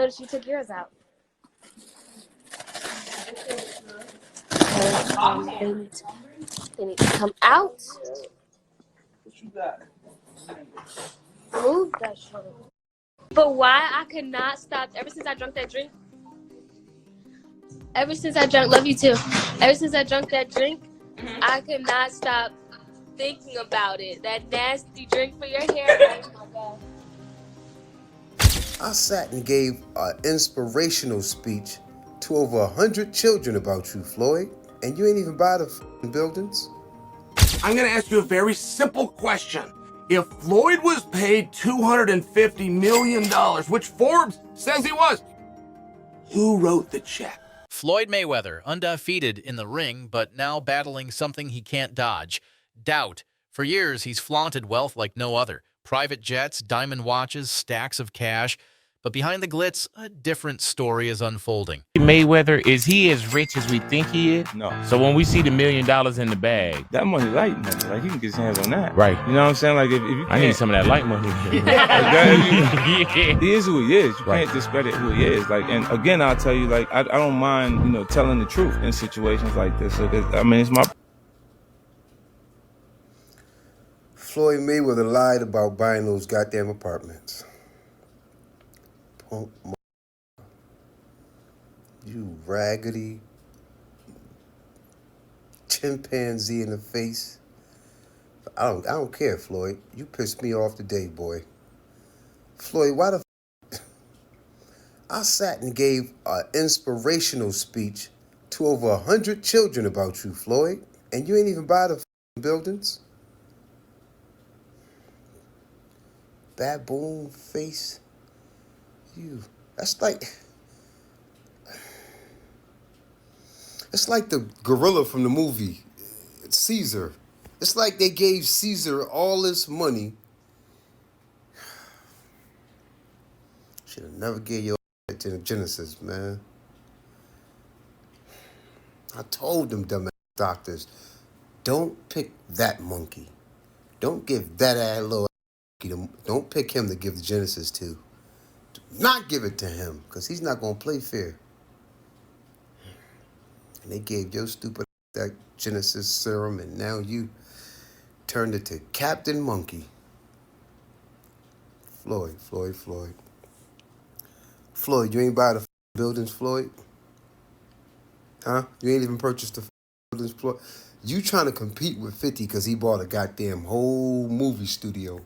Notice you took yours out. They need to come out. What you got? Move that shit. But why I could not stop ever since I drank that drink? Ever since I drank, love you too. Ever since I drank that drink, I could not stop thinking about it. That nasty drink for your hair. Oh my God. I sat and gave an inspirational speech to over 100 children about you, Floyd, and you ain't even buy the buildings. I'm gonna ask you a very simple question. If Floyd was paid $250 million, which Forbes says he was, who wrote the check? Floyd Mayweather, undefeated in the ring, but now battling something he can't dodge: doubt. For years, he's flaunted wealth like no other. Private jets, diamond watches, stacks of cash. But behind the glitz, a different story is unfolding. Mayweather, is he as rich as we think he is? No. So when we see the $1 million in the bag, That money light money. Like, he can get his hands on that. right? You know what I'm saying? Like, if you can't, I need some of that light money. he is who he is. You Right. can't discredit who he is. Like, and again, I'll tell you, like, I don't mind, telling the truth in situations like this. So, I mean, it's my... Floyd Mayweather lied about buying those goddamn apartments. Punk, you raggedy chimpanzee in the face. I don't care, Floyd. You pissed me off today, boy. Floyd, why the I sat and gave an inspirational speech to over 100 children about you, Floyd, and you ain't even buy the buildings. Baboon face. It's like the gorilla from the movie Caesar. It's like they gave Caesar all this money. Should have never gave your to the Genesis, man. I told them dumb doctors, don't pick that monkey. Don't give that ass little monkey. Don't pick him to give the Genesis to. Do not give it to him, because he's not going to play fair. And they gave your stupid that Genesis serum, and now you turned it to Captain Monkey. Floyd. Floyd, you ain't buy the buildings, Floyd? Huh? You ain't even purchased the buildings, Floyd? You trying to compete with 50 because he bought a goddamn whole movie studio.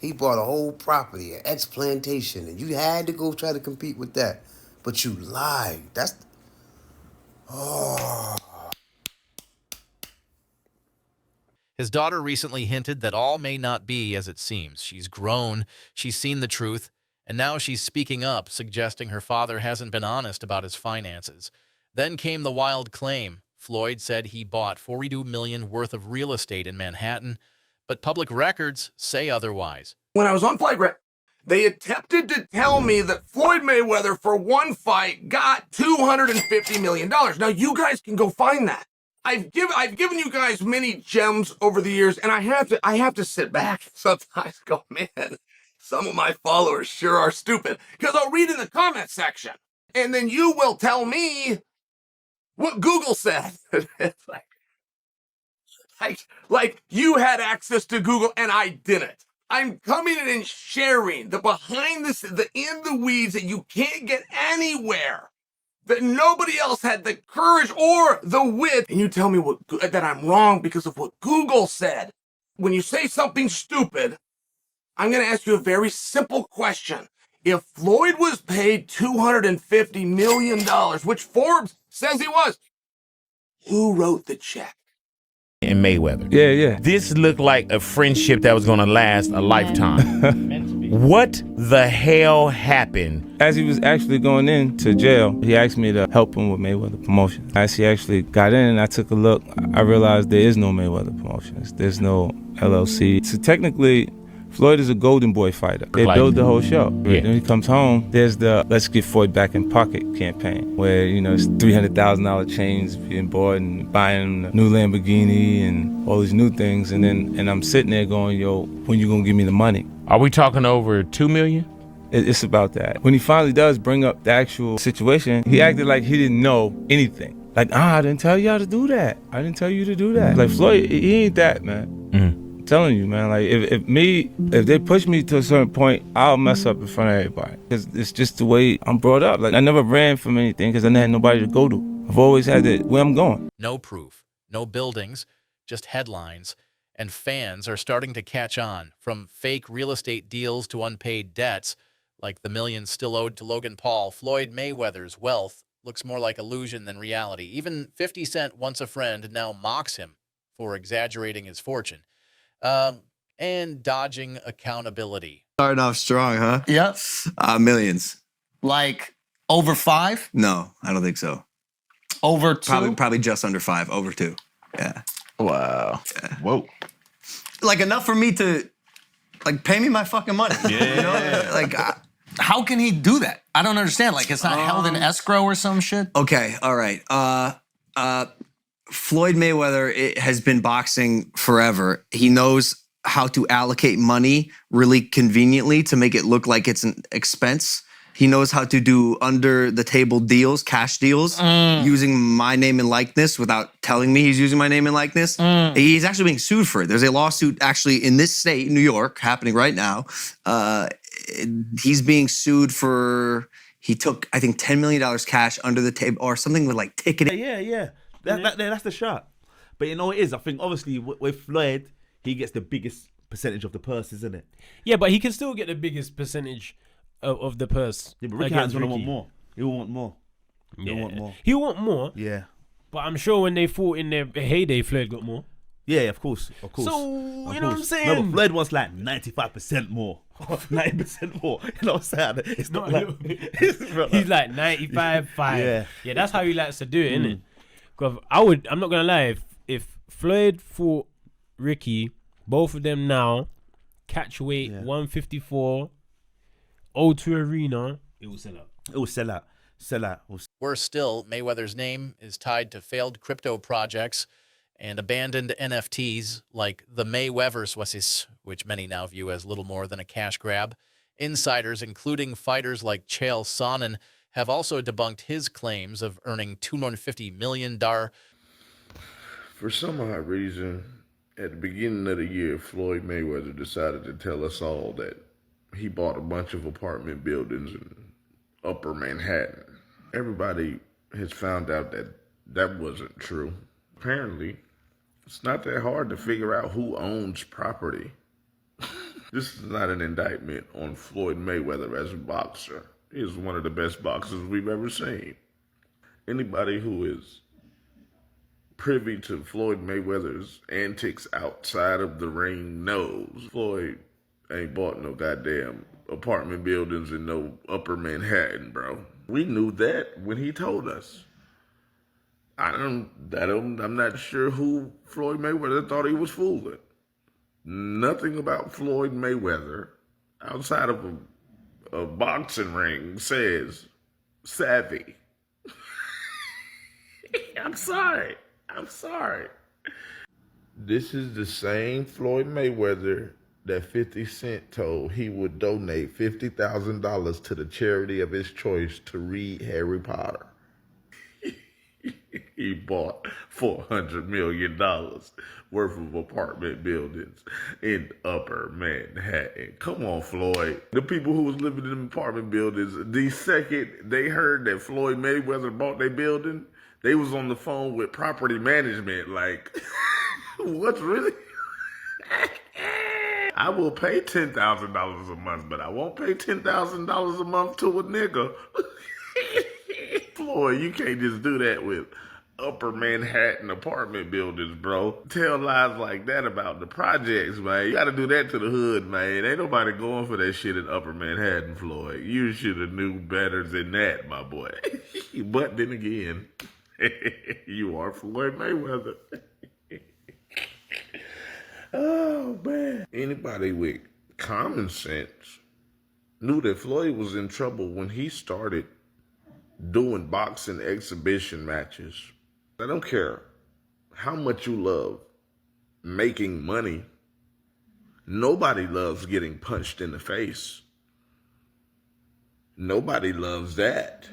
He bought a whole property, an ex-plantation, and you had to go try to compete with that. But you lied. His daughter recently hinted that all may not be as it seems. She's grown, she's seen the truth, and now she's speaking up, suggesting her father hasn't been honest about his finances. Then came the wild claim. Floyd said he bought $42 million worth of real estate in Manhattan, but public records say otherwise. When I was on Flagrant, they attempted to tell me that Floyd Mayweather, for one fight, got $250 million. Now, you guys can go find that. I've given you guys many gems over the years, and I have to sit back sometimes and go, man, some of my followers sure are stupid. Because I'll read in the comment section, and then you will tell me what Google said. It's like you had access to Google and I didn't. I'm coming in and sharing the behind this, the in the weeds that you can't get anywhere, that nobody else had the courage or the wit. And you tell me that I'm wrong because of what Google said. When you say something stupid, I'm going to ask you a very simple question. If Floyd was paid $250 million, which Forbes says he was, who wrote the check? And Mayweather. Yeah. This looked like a friendship that was going to last a lifetime. What the hell happened? As he was actually going into jail, he asked me to help him with Mayweather Promotions. As he actually got in and I took a look, I realized there is no Mayweather Promotions. There's no LLC. So technically, Floyd is a golden boy fighter. They build the whole show. Yeah. When he comes home, there's the Let's Get Floyd Back in Pocket campaign, where, it's $300,000 chains being bought and buying a new Lamborghini and all these new things. And I'm sitting there going, yo, when you gonna give me the money? Are we talking over $2 million? It's about that. When he finally does bring up the actual situation, he acted like he didn't know anything. Like, I didn't tell y'all to do that. I didn't tell you to do that. Like, Floyd, he ain't that, man. I'm telling you, man. Like, if they push me to a certain point, I'll mess up in front of everybody. Because it's just the way I'm brought up. Like, I never ran from anything because I didn't have nobody to go to. I've always had where I'm going. No proof, no buildings, just headlines. And fans are starting to catch on, from fake real estate deals to unpaid debts, like the millions still owed to Logan Paul. Floyd Mayweather's wealth looks more like illusion than reality. Even 50 Cent, once a friend, now mocks him for exaggerating his fortune and dodging accountability. Starting off strong, huh? Yep. Millions. Like over 5? No, I don't think so. Over 2? Probably just under 5. Over 2. Yeah. Wow. Yeah. Whoa. Like enough for me to, like, pay me my fucking money. Yeah. You know? Like, how can he do that? I don't understand. Like, it's not held in escrow or some shit? okay, all right. Floyd Mayweather has been boxing forever. He knows how to allocate money really conveniently to make it look like it's an expense. He knows how to do under-the-table deals, cash deals, using my name and likeness without telling me he's using my name and likeness. He's actually being sued for it. There's a lawsuit actually in this state, New York, happening right now. He's being sued for, he took, I think, $10 million cash under the table or something with like ticketing. Yeah. That's the shot. But you know what it is? I think obviously with Floyd, he gets the biggest percentage of the purse, isn't it? Yeah, but he can still get the biggest percentage of the purse. Yeah, but Ricky Hatton's gonna want more. He'll want more. He'll want more. He'll want more. Yeah. But I'm sure when they fought in their heyday, Floyd got more. Yeah, of course. So, you know what I'm saying? No, but Floyd wants like 95% more. 90% more. You know what I'm saying? It's not like... He's like 95, 5. Yeah, that's how he likes to do it, isn't it? Because I'm not going to lie, if Floyd fought Ricky, both of them now, catch weight, 154, O2 Arena, it will sell out. It will sell out. Worse still, Mayweather's name is tied to failed crypto projects and abandoned NFTs like the BOXRZ, which many now view as little more than a cash grab. Insiders, including fighters like Chael Sonnen, have also debunked his claims of earning $250 million. For some odd reason, at the beginning of the year, Floyd Mayweather decided to tell us all that he bought a bunch of apartment buildings in Upper Manhattan. Everybody has found out that that wasn't true. Apparently, it's not that hard to figure out who owns property. This is not an indictment on Floyd Mayweather as a boxer. He is one of the best boxers we've ever seen. Anybody who is privy to Floyd Mayweather's antics outside of the ring knows Floyd ain't bought no goddamn apartment buildings in no Upper Manhattan, bro. We knew that when he told us. I'm not sure who Floyd Mayweather thought he was fooling. Nothing about Floyd Mayweather outside of a boxing ring says savvy. I'm sorry. This is the same Floyd Mayweather that 50 Cent told he would donate $50,000 to the charity of his choice to read Harry Potter. He bought $400 million worth of apartment buildings in Upper Manhattan. Come on, Floyd. The people who was living in apartment buildings, the second they heard that Floyd Mayweather bought their building, they was on the phone with property management like, what's really... I will pay $10,000 a month, but I won't pay $10,000 a month to a nigga. Floyd, you can't just do that with Upper Manhattan apartment buildings, bro. Tell lies like that about the projects, man. You gotta do that to the hood, man. Ain't nobody going for that shit in Upper Manhattan, Floyd. You should have knew better than that, my boy. But then again, you are Floyd Mayweather. Oh, man. Anybody with common sense knew that Floyd was in trouble when he started doing boxing exhibition matches. I don't care how much you love making money. Nobody loves getting punched in the face. Nobody loves that.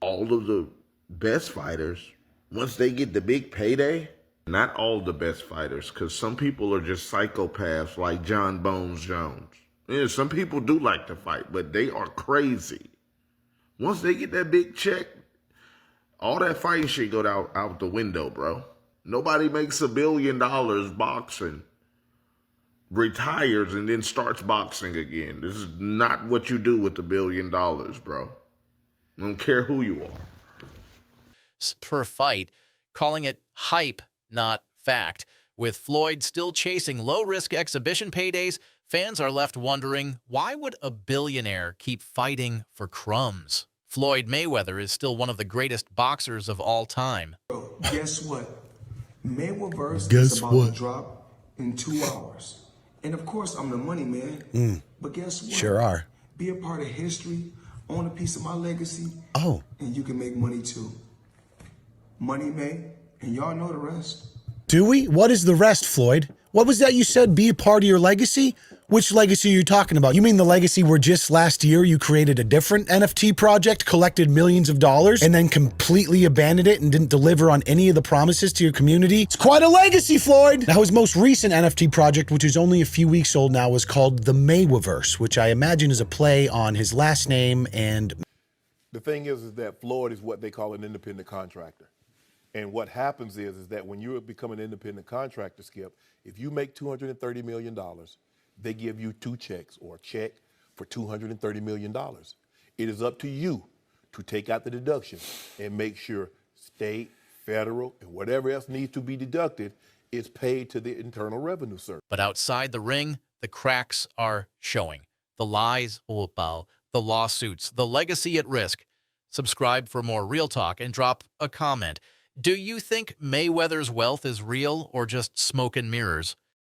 All of the best fighters, once they get the big payday, not all the best fighters, because some people are just psychopaths like John Bones Jones. Yeah, some people do like to fight, but they are crazy. Once they get that big check, all that fighting shit go out the window, bro. Nobody makes $1 billion boxing, retires, and then starts boxing again. This is not what you do with $1 billion, bro. I don't care who you are. Per fight, calling it hype, not fact. With Floyd still chasing low-risk exhibition paydays, fans are left wondering, why would a billionaire keep fighting for crumbs? Floyd Mayweather is still one of the greatest boxers of all time. Bro, guess what? Mayweather is about to drop in 2 hours. And of course, I'm the money man. But guess what? Sure are. Be a part of history, own a piece of my legacy. Oh. And you can make money too. Money made, and y'all know the rest. Do we? What is the rest, Floyd? What was that you said, be a part of your legacy? Which legacy are you talking about? You mean the legacy where just last year you created a different NFT project, collected millions of dollars, and then completely abandoned it and didn't deliver on any of the promises to your community? It's quite a legacy, Floyd! Now, his most recent NFT project, which is only a few weeks old now, was called the Mayweatherverse, which I imagine is a play on his last name and... The thing is that Floyd is what they call an independent contractor. And what happens is that when you become an independent contractor, Skip, if you make $230 million, they give you 2 checks or a check for $230 million. It is up to you to take out the deduction and make sure state, federal, and whatever else needs to be deducted is paid to the Internal Revenue Service. But outside the ring, the cracks are showing. The lies, the lawsuits, the legacy at risk. Subscribe for more Real Talk and drop a comment. Do you think Mayweather's wealth is real or just smoke and mirrors?